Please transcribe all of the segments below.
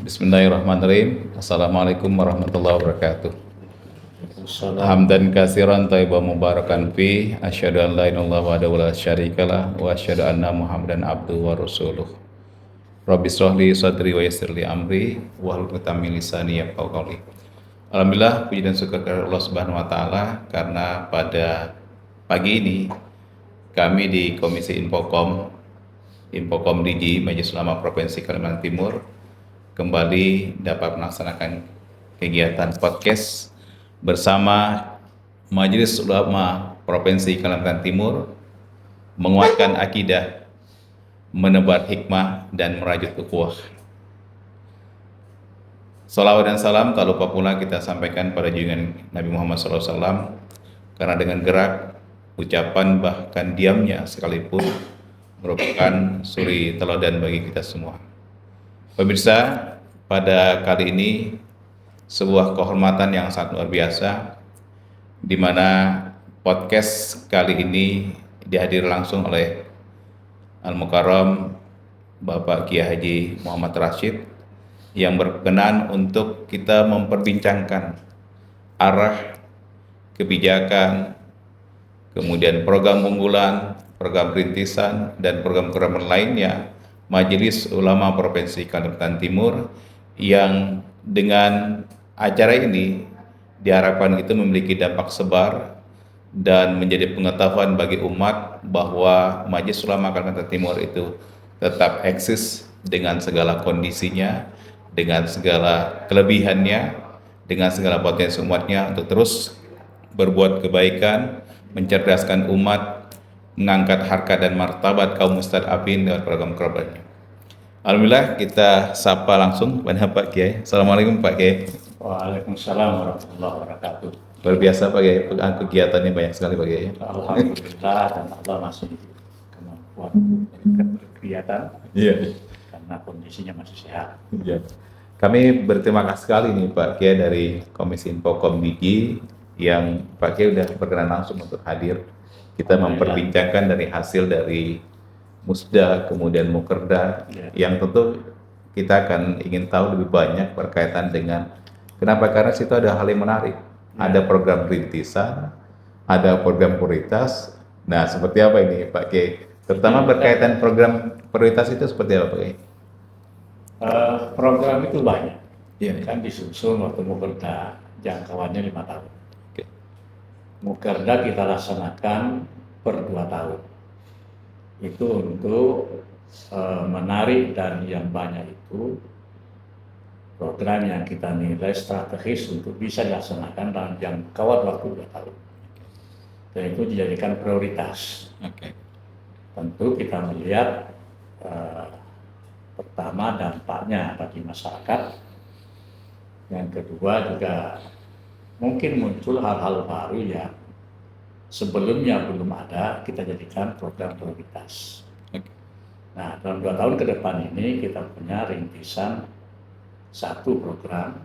Bismillahirrahmanirrahim. Assalamualaikum warahmatullahi wabarakatuh. Assalamualaikum. Hamdan katsiran thayyiban mubarakan fi, asyhadu an la ilaha illallah wahdahu la syarikalah wa asyhadu anna Muhammadan abduhu wa rasuluh. Rabbi shrah li sadri wa yassir li amri wahlul 'uqdatam min lisani yafqahu qawli. Alhamdulillah, puji dan syukur kepada Allah Subhanahu wa taala karena pada pagi ini kami di Komisi Infokom Digi Majelis Ulama Provinsi Kalimantan Timur kembali dapat melaksanakan kegiatan podcast bersama Majelis Ulama Provinsi Kalimantan Timur, menguatkan akidah, menebar hikmah, dan merajut ukhuwah. Salawat dan salam tak lupa pula kita sampaikan pada junjungan Nabi Muhammad SAW, karena dengan gerak, ucapan, bahkan diamnya sekalipun merupakan suri teladan bagi kita semua. Pemirsa, pada kali ini sebuah kehormatan yang sangat luar biasa, di mana podcast kali ini dihadiri langsung oleh Al-Mukarram Bapak Kiai Haji Muhammad Rashid, yang berkenan untuk kita memperbincangkan arah kebijakan, kemudian program unggulan, program rintisan, dan program-program lainnya Majelis Ulama Provinsi Kalimantan Timur, yang dengan acara ini diharapkan itu memiliki dampak sebar dan menjadi pengetahuan bagi umat bahwa Majelis Ulama Kalimantan Timur itu tetap eksis dengan segala kondisinya, dengan segala kelebihannya, dengan segala potensi umatnya untuk terus berbuat kebaikan, mencerdaskan umat, mengangkat harkat dan martabat kaum mustadafin dengan program-programnya. Alhamdulillah, kita sapa langsung kepada Pak Kiai. Assalamualaikum Pak Kiai. Waalaikumsalam warahmatullahi wabarakatuh. Luar biasa Pak Kiai, kegiatannya banyak sekali Pak Kiai. Alhamdulillah, dan Allah masih kemampuan berkegiatan karena kondisinya masih sehat. Iya. Kami berterima kasih sekali nih Pak Kiai dari Komisi Infokom Digi, yang Pak Kiai udah berkenan langsung untuk hadir. Kita memperbincangkan dari hasil dari Musda, kemudian Mukerda, yang tentu kita akan ingin tahu lebih banyak berkaitan dengan kenapa, karena situ ada hal yang menarik. Ada program rintisan, ada program prioritas. Nah, seperti apa ini Pak Kiai? Terutama berkaitan program prioritas itu seperti apa Pak Kiai? Program itu banyak, Iya. kan disusun waktu Mukerda, jangkauannya 5 tahun. Oke. Mukerda kita laksanakan per 2 tahun. Itu untuk menarik, dan yang banyak itu program yang kita nilai strategis untuk bisa dilaksanakan dalam jangkauan waktu 2 tahun. Dan itu dijadikan prioritas. Oke. Tentu kita melihat pertama dampaknya bagi masyarakat, yang kedua juga mungkin muncul hal-hal baru yang sebelumnya belum ada, kita jadikan program prioritas. Oke. Nah, dalam 2 tahun ke depan ini kita punya rintisan 1 program,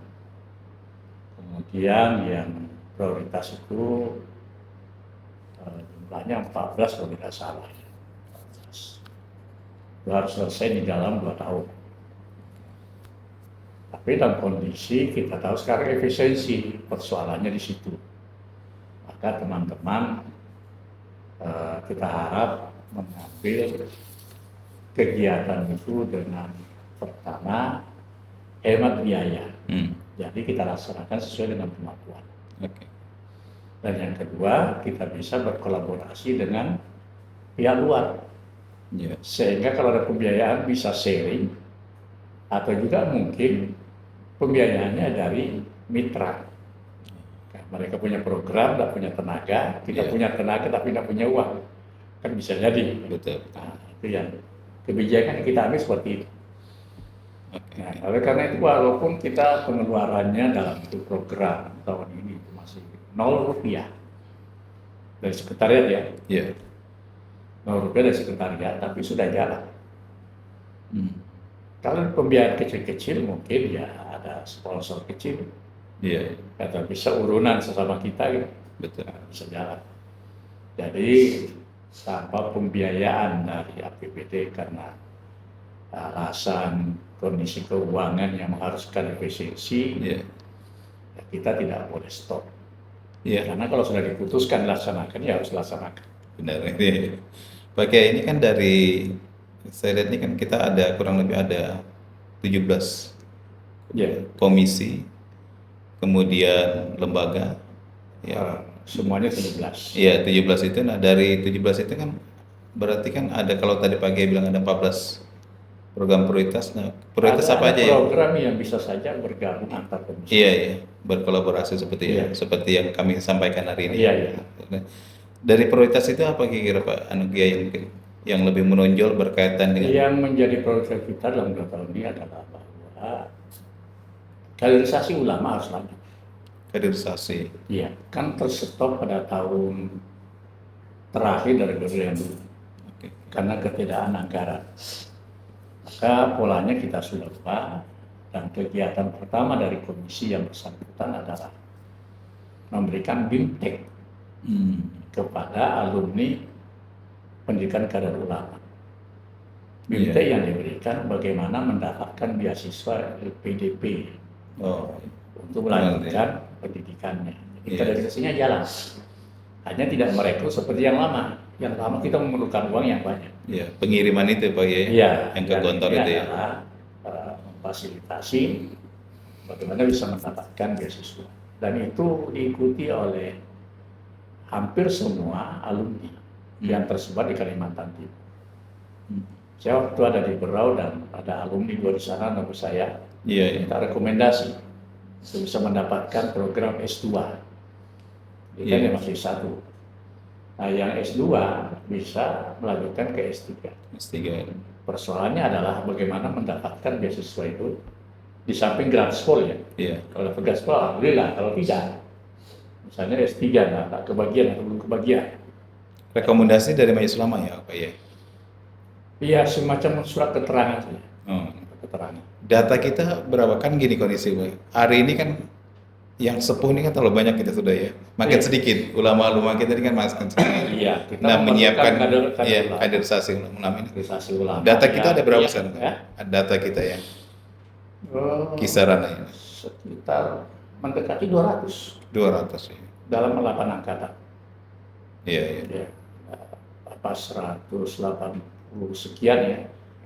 kemudian yang prioritas itu jumlahnya 14 kalau tidak salah. Itu harus selesai di dalam 2 tahun. Tapi dalam kondisi kita tahu sekarang efisiensi, persoalannya di situ. Maka teman-teman kita harap mengambil kegiatan itu dengan pertama hemat biaya. Jadi kita laksanakan sesuai dengan kemampuan. Oke. Dan yang kedua, kita bisa berkolaborasi dengan pihak luar. Iya. Sehingga kalau ada pembiayaan bisa sharing, atau juga mungkin pembiayaannya dari mitra. Mereka punya program, tidak punya tenaga, kita punya tenaga tapi tidak punya uang, kan bisa jadi. Betul. Nah, itu yang kebijakan yang kita ambil seperti itu. Oke. Nah, oleh karena itu walaupun kita pengeluarannya dalam itu program tahun ini itu masih 0 rupiah dari sekretariat ya, Iya. 0 rupiah dari sekretariat, tapi sudah jalan. Kalau pembiayaan kecil-kecil mungkin ya ada sponsor kecil. Iya. Atau bisa urunan sesama kita gitu. Betul. Bisa jalan. Jadi tanpa pembiayaan dari APBD karena alasan kondisi keuangan yang mengharuskan efisiensi, Iya. ya kita tidak boleh stop. Iya, Karena kalau sudah diputuskan laksanakan, ya harus laksanakan. benar. Iya. Pak Kiai, ini kan dari saya lihat ini kan kita ada kurang lebih ada 17 Ya, komisi, kemudian lembaga. Ya, semuanya 17. iya 17 itu. Nah, dari 17 itu kan berarti kan ada, kalau tadi Pak Kiai bilang ada 14 program prioritas. Nah, prioritas apa Ada aja ya? program yang bisa saja bergabung antar komisi. Iya, iya, berkolaborasi seperti Iya. seperti yang kami sampaikan hari ini. Iya, iya. Nah, dari prioritas itu apa kira-kira Pak Anu Kiai yang mungkin yang lebih menonjol berkaitan dengan Yang menjadi prioritas kita dalam 2 tahun ini adalah bahwa kaderisasi ulama harus lanjut. kaderisasi? Iya, kan terstop pada tahun terakhir dari periode yang dulu Oke. karena ketidakan anggaran. Maka polanya kita sudah ubah, dan kegiatan pertama dari komisi yang bersangkutan adalah memberikan BIMTEK Hmm. kepada alumni pendidikan kader ulama. BIMTEK yang diberikan bagaimana mendapatkan beasiswa LPDP Oh, untuk melanjutkan pendidikannya. Jadi Iya. kaderisasinya jalan. Hanya tidak merekrut seperti yang lama. Yang lama kita memerlukan uang yang banyak. iya, pengiriman itu Pak Kiai. Iya, Yang ke dan Gontor ini itu ya. adalah memfasilitasi bagaimana bisa mendapatkan beasiswa. Dan itu diikuti oleh hampir semua alumni yang tersebar di Kalimantan Timur. Hmm. Saya waktu ada di Berau dan ada alumni dua di sana nama saya Iya, iya. minta rekomendasi untuk bisa mendapatkan program S2. Dia kan Iya. yang masih S1. Nah, yang S2 bisa melanjutkan ke S3. S3. Persoalannya adalah bagaimana mendapatkan beasiswa itu di samping gratis-pol ya. Iya. Kalau dapat gratis-pol, alhamdulillah. Kalau tidak, misalnya S3 nggak kebagian atau belum kebagian. Rekomendasi dari Majelis Ulama ya Pak Kiai. Iya, semacam surat keterangan saja. Oh. Keterangan. Data kita berapa kan gini kondisi Pak. Hari ini kan yang sepuh ini kan terlalu banyak kita sudah ya. Makin Iya. sedikit. Ulama-ulama kita ini kan makin sedikit. Iya, kita Nah, menyiapkan kader ya, ulama. kaderisasi ulama ini. Kaderisasi ulama. Data kita Ya, ada berapa iya, persen? ya. Data kita ya. Oh, Kisarannya sekitar mendekati 200 200 ya. dalam 8 angkatan. Iya, iya. Ya, apa 180 sekian ya.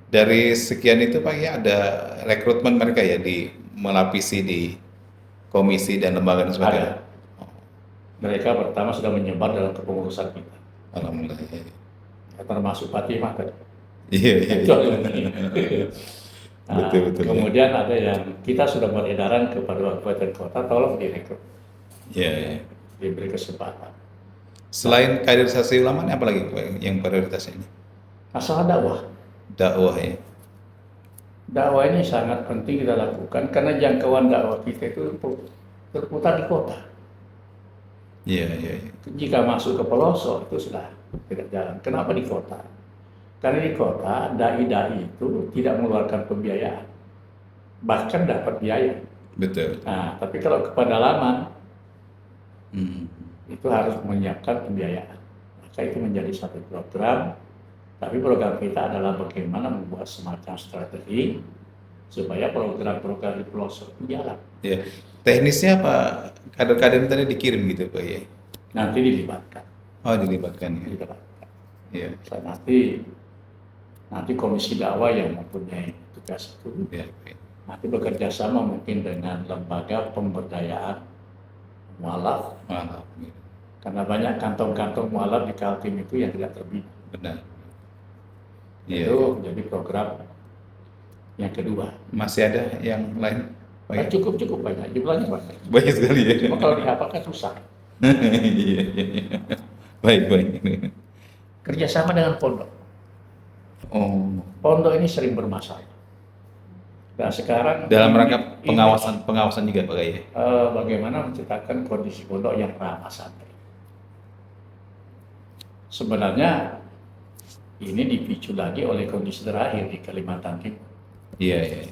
Dari sekian itu Pak ya ada rekrutmen mereka ya di melapisi di komisi dan lembaga dan sebagainya. Ada. Mereka pertama sudah menyebar dalam kepengurusan kita. Alhamdulillah. Iya, Ya, termasuk Fatimah tadi. iya. Iya. Itu alumni. Nah, Betul. kemudian ada yang kita sudah beredaran kepada kabupaten kota, tolong direkrut, Iya, iya. diberi kesempatan. Selain kaderisasi ulama ini apa lagi Pak, yang prioritasnya ini? Masalah dakwah. Dakwah ya. Dakwah ini sangat penting kita lakukan karena jangkauan dakwah kita itu terputar di kota. Iya, iya, iya. Jika masuk ke pelosok itu sudah tidak jalan. Kenapa di kota? Karena di kota dai-dai itu tidak mengeluarkan pembiayaan, bahkan dapat biaya. Betul. Nah, tapi kalau ke pedalaman Hmm. itu harus menyiapkan pembiayaan. Maka itu menjadi satu program. Tapi program kita adalah bagaimana membuat semacam strategi supaya program-program di pelosok itu jalan. Ya. Teknisnya apa? Kader-kader tadi dikirim gitu Pak ya? Nanti dilibatkan. Oh, dilibatkan ya. Dilibatkan. Iya. Nanti komisi dakwah yang mempunyai tugas itu Iya. nanti bekerja sama mungkin dengan lembaga pemberdayaan mualaf, Maaf. karena banyak kantong-kantong mualaf di Kaltim itu yang tidak terbina. Benar. Iya. Itu jadi program yang kedua. Masih ada yang lain? Pak ya? Cukup banyak, jumlahnya banyak. Banyak sekali ya. Cuma kalau dihafalkan susah. Iya, iya. Baik. Kerjasama dengan pondok. Oh, Pondok ini sering bermasalah. Nah sekarang dalam ini- rangka ini, pengawasan juga Pak ya? bagaimana menciptakan kondisi pondok yang ramah santri. Sebenarnya ini dipicu lagi oleh kondisi terakhir di Kalimantan Timur. Iya.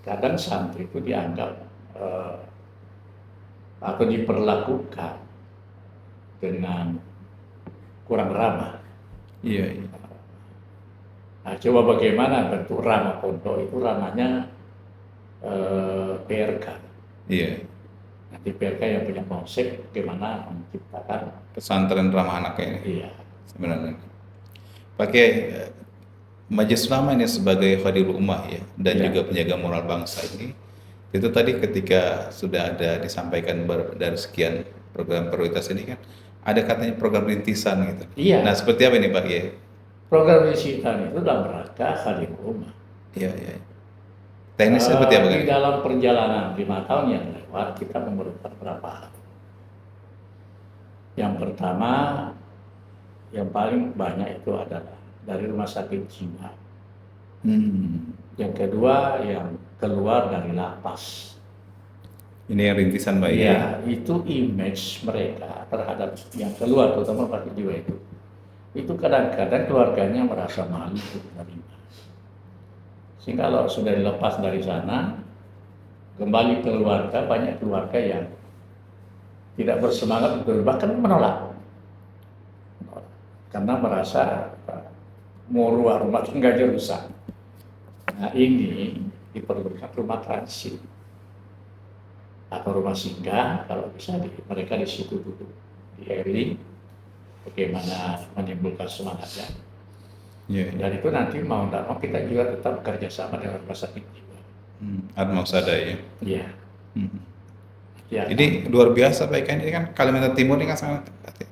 Kadang santri itu dianggap atau diperlakukan dengan kurang ramah. Iya. Nah, coba bagaimana bentuk ranah pondok itu ranahnya PRK. Iya. Nanti PRK yang punya konsep bagaimana menciptakan. Pesantren ramah anak ini Iya, sebenarnya. Pakai Majelis Ulama ini sebagai khadirul ummah ya, dan iya, juga penjaga moral bangsa ini. Itu tadi ketika sudah ada disampaikan dari sekian program prioritas ini kan, ada katanya program rintisan gitu. Nah, iya. seperti apa ini Pak ya? Program Wisita itu dalam rangka Khadim Rumah. Iya, iya. Teknisnya seperti apa Di kan? dalam perjalanan 5 tahun yang lewat, kita memerlukan beberapa hal. Yang pertama, yang paling banyak itu adalah dari rumah sakit jiwa. Hmm. Yang kedua, yang keluar dari lapas. Ini yang rintisan Pak ya? Ya, itu image mereka terhadap yang keluar, terutama rumah sakit jiwa itu. Itu kadang-kadang keluarganya merasa malu untuk menerima. Sehingga kalau sudah dilepas dari sana, kembali ke keluarga, banyak keluarga yang tidak bersemangat untuk bahkan menolak. Karena merasa ruang rumah tangganya rusak. Nah, ini diperlukan rumah transit atau rumah singgah, kalau bisa mereka di situ dulu, di healing, bagaimana menimbulkan semangatnya. Iya, iya. Dan itu nanti mau tidak mau kita juga tetap bekerja sama dengan rumah sakit jiwa. Atmosada ya. Iya. Hmm. Ya, Ini luar biasa Pak Ikan, ini kan Kalimantan Timur ini kan sangat,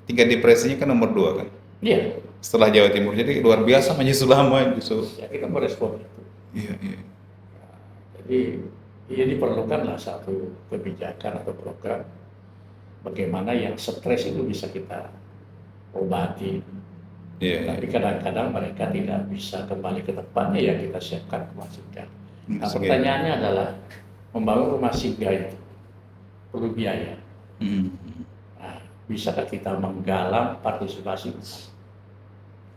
tingkat depresinya kan nomor 2 kan, iya. setelah Jawa Timur. Jadi luar biasa Majelis Ulama justru. Ya, kita merespon itu. Iya, iya. Jadi ini diperlukanlah satu kebijakan atau program bagaimana yang stres itu bisa kita obati. Iya, Tapi iya. kadang-kadang mereka tidak bisa kembali ke tempatnya, ya kita siapkan rumah singgah. Nah, Singgah. pertanyaannya adalah membangun rumah singgah itu perlu biaya. Hmm. Nah, bisakah kita menggalang partisipasi?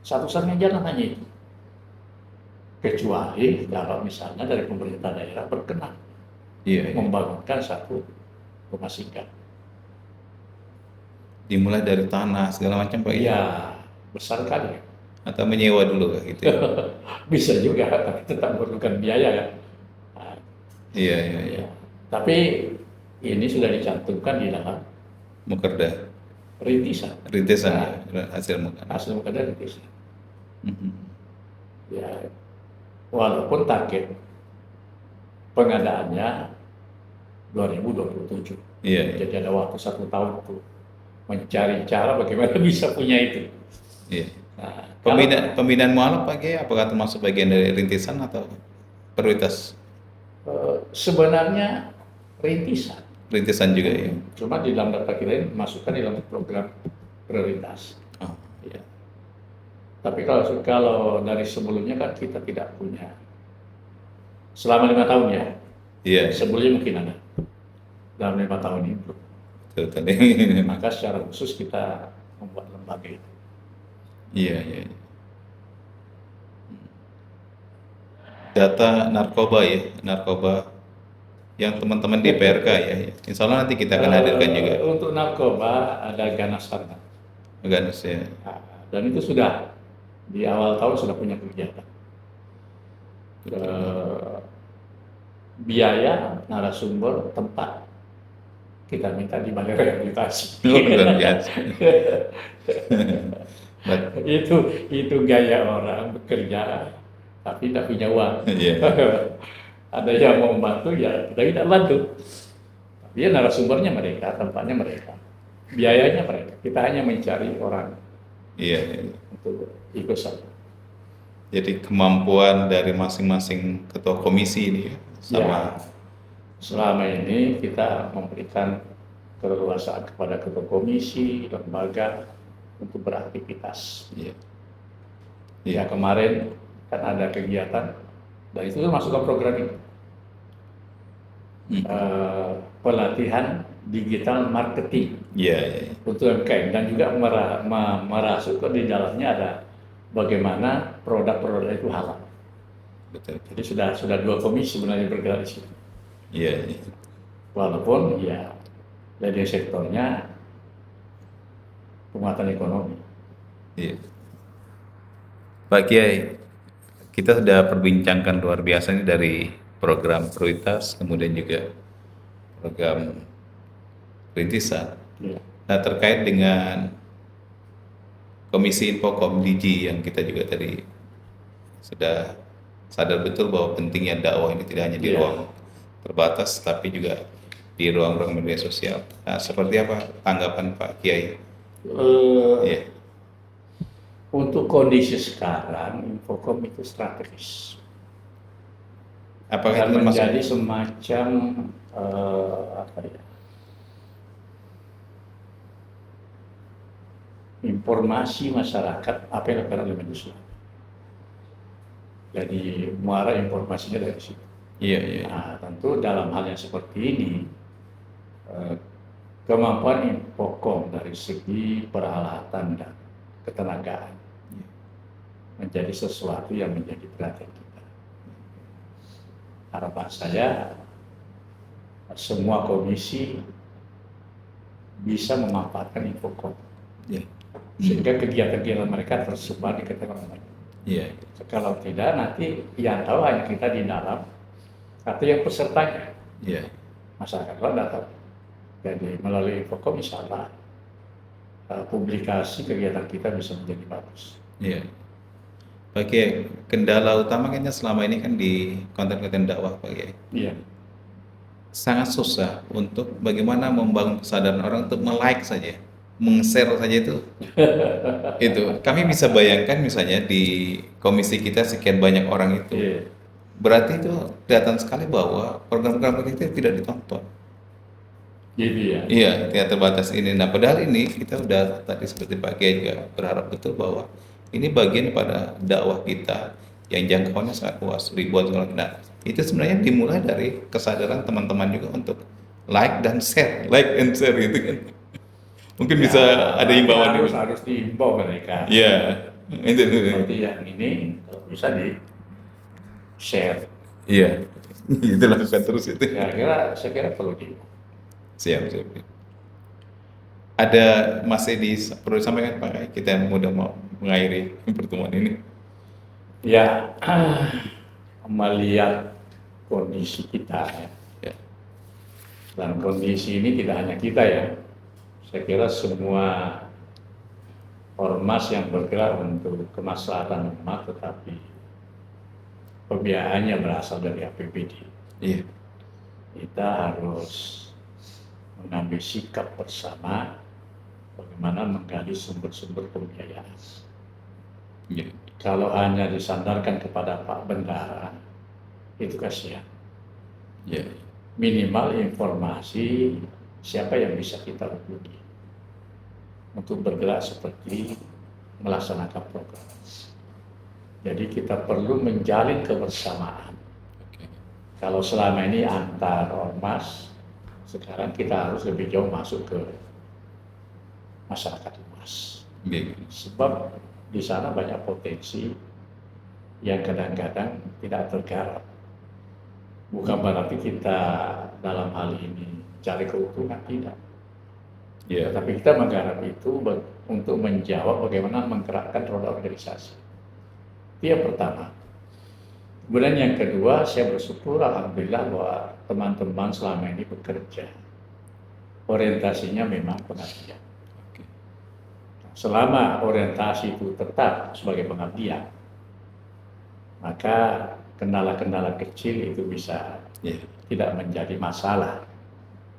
Satu-satunya jalan hanya itu. Kecuali kalau misalnya dari pemerintah daerah berkenan Iya, iya. membangunkan satu rumah singgah. Dimulai dari tanah segala macam Pak ya. Iya, besar kali. Atau menyewa dulu Kak, gitu ya. Bisa juga, tapi tetap memerlukan biaya kan. Nah, Iya, iya, iya. ya. Tapi ini sudah dicantumkan di dalam Mukerda, rintisan. rintisan Nah, ya, hasil mukerda. hasil mukerda rintisan. Mhm. Ya, walaupun target pengadaannya 2027. Iya, iya. Jadi ada waktu 1 tahun untuk mencari cara bagaimana bisa punya itu. Iya. Nah, Pembinaan mualaf Pak Kiai, apakah termasuk bagian dari rintisan atau prioritas? sebenarnya rintisan, Rintisan juga ya. cuma di dalam data kita ini masukkan di dalam program prioritas. Oh, Ya. Tapi kalau dari sebelumnya kan kita tidak punya. Selama 5 tahun ya, iya, iya. sebelumnya mungkin ada. Dalam 5 tahun itu, Betul tadi. maka secara khusus kita membuat lembaga itu. Iya, iya, iya. Data narkoba ya, narkoba yang teman-teman di PRK ya. Insya Allah nanti kita akan hadirkan juga. Untuk narkoba ada Ganasarna. Ganes ya. Nah, dan itu sudah di awal tahun sudah punya kegiatan. Biaya, narasumber, tempat kita minta di balai rehabilitasi. Luar biasa. itu gaya orang bekerja tapi tidak punya uang. Iya. Ada yang mau membantu ya kita tidak bantu. Tapi ya narasumbernya mereka, tempatnya mereka, biayanya mereka. Kita hanya mencari orang Iya, iya. untuk ikut serta. Jadi kemampuan dari masing-masing ketua komisi ini ya, sama. Ya, selama ini kita memberikan keleluasaan kepada ketua komisi, lembaga untuk beraktivitas. Iya. Ya kemarin kan ada kegiatan dan itu masuk ke program ini. Pelatihan digital marketing Iya, iya. untuk UMKM dan juga merasuk di dalamnya ada bagaimana produk-produk itu halal. Betul. Jadi sudah 2 komisi sebenarnya bergerak di situ. Iya, iya. Walaupun ya dari sektornya penguatan ekonomi. Iya. Pak Kiai, kita sudah perbincangkan luar biasa ini dari program prioritas, kemudian juga program rintisan. Ya. Nah, terkait dengan Komisi Infokom DG yang kita juga tadi sudah sadar betul bahwa pentingnya dakwah ini tidak hanya di Iya. ruang terbatas, tapi juga di ruang-ruang media sosial. Nah, seperti apa tanggapan Pak Kiai? Eh, Iya, Untuk kondisi sekarang, Infocom itu strategis apakah dan itu termasuk? menjadi semacam apa ya, informasi masyarakat apa yang dilakukan oleh media sosial. Jadi muara informasinya dari situ. Iya, iya, Nah, tentu dalam hal yang seperti ini, eh, kemampuan Infocom dari segi peralatan dan ketenagaan menjadi sesuatu yang menjadi perhatian kita. Harapan saya semua komisi bisa memanfaatkan Infocom iya, sehingga kegiatan-kegiatan mereka tersebar di ketenagaan. iya, Kalau tidak, nanti yang tahu hanya kita di dalam atau yang pesertanya, iya, masyarakat luar tidak tahu. Jadi melalui Infocom insya Allah publikasi kegiatan kita bisa menjadi bagus. iya. Pak Kiai, kendala utama kayaknya selama ini kan di konten-konten dakwah, Pak Kiai. Iya, Sangat susah untuk bagaimana membangun kesadaran orang untuk like saja, share saja itu. Kami bisa bayangkan misalnya di komisi kita sekian banyak orang itu, iya, berarti itu kelihatan sekali bahwa program-program kita tidak ditonton. gitu ya. Iya, tidak terbatas ini. Nah, padahal ini kita udah tadi seperti Pak Kiai juga berharap betul bahwa ini bagian pada dakwah kita yang jangkauannya sangat luas, ribuan orang. Nah, itu sebenarnya dimulai dari kesadaran teman-teman juga untuk like dan share, like and share gitu kan. Mungkin bisa ada himbauan harus diimbau mereka. Iya, itu. Seperti yang ini kalau bisa di share. Iya, itu lakukan terus itu. Saya kira perlu di. Siap, siap. Ada masih perlu disampaikan Pak Kai, kita yang udah mau mengakhiri pertemuan ini. Ya, melihat kondisi kita ya. Ya, Dan kondisi ini tidak hanya kita ya. Saya kira semua ormas yang bergerak untuk kemaslahatan umat, tetapi pembiayaannya berasal dari APBD. iya, Kita harus mengambil sikap bersama bagaimana menggali sumber-sumber pembiayaan. iya, Kalau hanya disandarkan kepada Pak Bendara, itu kasihan. iya, Minimal informasi siapa yang bisa kita hubungi untuk bergerak seperti melaksanakan program. Jadi kita perlu menjalin kebersamaan. oke, Kalau selama ini antar ormas, sekarang kita harus lebih jauh masuk ke masyarakat luas. iya, Sebab di sana banyak potensi yang kadang-kadang tidak tergarap. Bukan berarti kita dalam hal ini cari keuntungan, tidak. iya, Tapi kita menggarap itu untuk menjawab bagaimana menggerakkan roda organisasi. Itu yang pertama. Kemudian yang kedua, saya bersyukur alhamdulillah bahwa teman-teman selama ini bekerja. Orientasinya memang pengabdian. oke, Selama orientasi itu tetap sebagai pengabdian, maka kendala-kendala kecil itu bisa iya, tidak menjadi masalah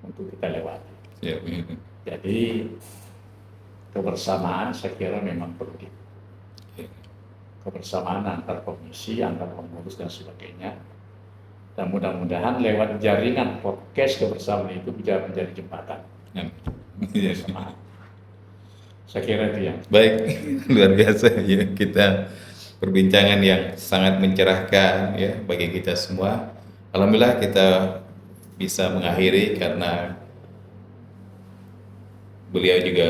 untuk kita lewati. siap, iya, Jadi kebersamaan saya kira memang perlu. iya, Kebersamaan antar komisi, antar pengurus dan sebagainya. Dan mudah-mudahan lewat jaringan podcast kebersamaan itu bisa menjadi jembatan iya. kebersamaan. Saya kira itu ya. Baik, luar biasa ya kita perbincangan yang sangat mencerahkan ya bagi kita semua. Alhamdulillah kita bisa mengakhiri karena beliau juga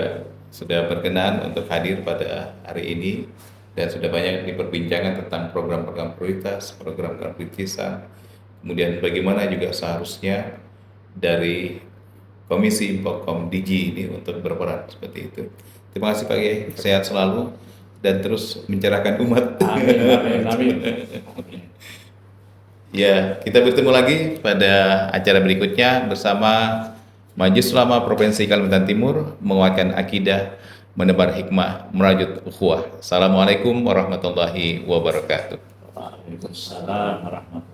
sudah berkenan untuk hadir pada hari ini dan sudah banyak diperbincangkan tentang program-program prioritas, program-program kritisan, kemudian bagaimana juga seharusnya dari Komisi Infocom DG ini untuk berperan seperti itu. Terima kasih Pak Kiai, sehat selalu dan terus mencerahkan umat. Amin, amin, amin. Amin. Ya, kita bertemu lagi pada acara berikutnya bersama Majelis Ulama Provinsi Kalimantan Timur, menguatkan akidah, menebar hikmah, merajut ukhuwah. Assalamualaikum warahmatullahi wabarakatuh. Waalaikumsalam warahmatullahi